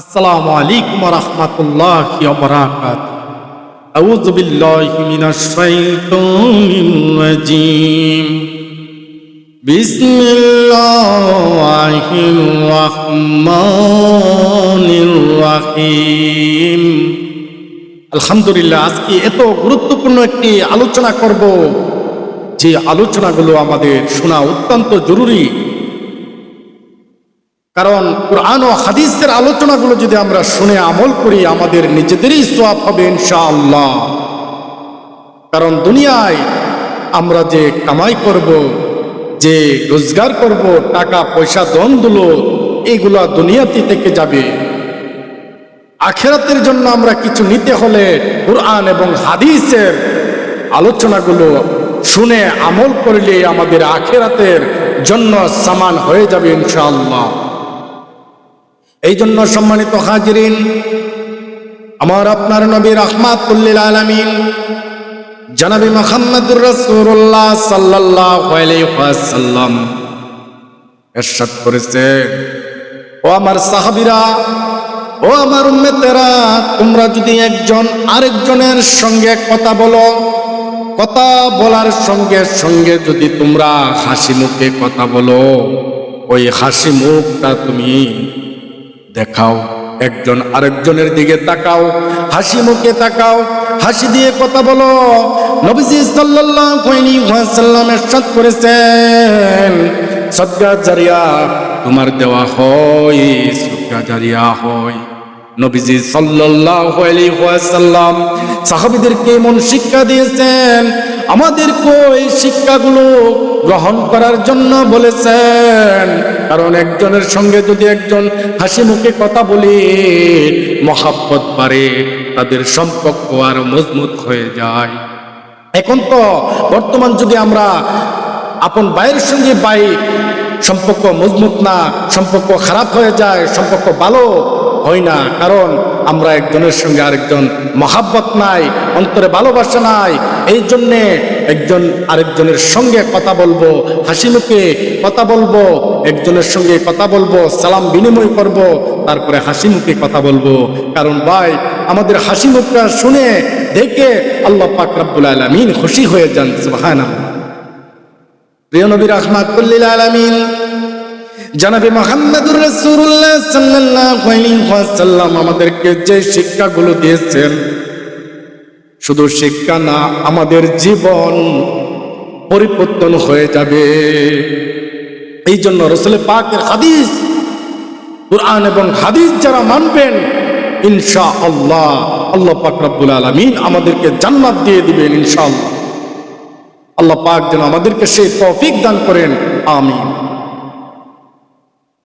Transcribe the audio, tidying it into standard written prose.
আসসালামু আলাইকুম ওয়া রাহমাতুল্লাহি ওয়া বারাকাতুহু। আউযু বিল্লাহি মিনাশ শাইতানির রাজীম। বিসমিল্লাহির রাহমানির রাহিম। আলহামদুলিল্লাহ, আজকে এত গুরুত্বপূর্ণ একটি আলোচনা করব, যে আলোচনাগুলো আমাদের শোনা অত্যন্ত জরুরি। কারণ কুরআন ও হাদিসের আলোচনাগুলো যদি আমরা শুনে আমল করি, আমাদের নিজেদেরই সওয়াব হবে ইনশাআল্লাহ। কারণ দুনিয়ায় আমরা যে কামাই করব, যে রোজগার করব, টাকা পয়সা ধন দৌলত, এগুলা দুনিয়াতে থেকে যাবে। আখিরাতের জন্য আমরা কিছু নিতে হলে কুরআন এবং হাদিসের আলোচনাগুলো শুনে আমল করলে আমাদের আখিরাতের জন্য সামান হয়ে যাবে ইনশাআল্লাহ। এই জন্য সম্মানিত হাজিরিন, আমার আপনার নবী রাহমাতুল লিল আলামিন জনাবে মুহাম্মদুর রাসূলুল্লাহ সাল্লাল্লাহু আলাইহি ওয়াসাল্লাম ইরশাদ করেছে, ও আমার সাহাবীরা, ও আমার উম্মতেরা, তোমরা যদি একজন আরেকজনের সঙ্গে কথা বলো, কথা বলার সঙ্গে সঙ্গে যদি তোমরা হাসি মুখে কথা বলো, ওই হাসি মুখটা তুমি দেখাও, একজন আরেকজনের দিকে তাকাও, হাসি মুখে তাকাও, হাসি দিয়ে কথা বলো। নবীজি সাল্লাল্লাহু আলাইহি ওয়াসাল্লাম ইরশাদ করেছেন, সদকা জারিয়া তোমার দেওয়া হয়, সদকা জারিয়া হয়। নবীজি সাল্লাল্লাহু আলাইহি ওয়াসাল্লাম সাহাবীদেরকে এমন শিক্ষা দিয়েছেন, আমাদেরকে এই শিক্ষাগুলো গ্রহণ করার জন্য বলেছেন। কারণ একজনের সঙ্গে যদি একজন হাসি মুখে কথা বলি, মহাব্বত বাড়ে, তাদের সম্পর্ক আরো মজবুত হয়ে যায়। এখন তো বর্তমান যুগে আমরা আপন ভাইয়ের সঙ্গে ভাই সম্পর্ক মজবুত না, সম্পর্ক খারাপ হয়ে যায়, সম্পর্ক ভালো হয় না। কারণ আমরা একজনের সঙ্গে আরেকজন মহাব্বত নাই, অন্তরে ভালোবাসা নাই। এই জন্যে একজন আরেকজনের সঙ্গে কথা বলবো, হাসি মুখে কথা বলবো, একজনের সঙ্গে কথা বলবো, সালাম বিনিময় করব, তারপরে হাসি মুখে কথা বলবো। কারণ ভাই, আমাদের হাসি মুখটা শুনে দেখে আল্লাহ পাক রব্বুল আলামিন খুশি হয়ে যান। সুবহানাল্লাহ। প্রিয় নবী রাহমাতুল লিল আলামিন জনাবে মুহাম্মদুর রাসূলুল্লাহ সাল্লাল্লাহু আলাইহি ওয়াসাল্লাম আমাদেরকে যে শিক্ষাগুলো দিয়েছেন, শুধু শিক্ষা না, আমাদের জীবন পরিবর্তন হয়ে যাবে। এই জন্য রাসূল পাকের হাদিস, কুরআন এবং হাদিস যারা মানবেন, ইনশাআল্লাহ আল্লাহ পাক রব্বুল আলামিন আমাদেরকে জান্নাত দিয়ে দিবেন ইনশাআল্লাহ। আল্লাহ পাক যেন আমাদেরকে সেই তৌফিক দান করেন, আমিন।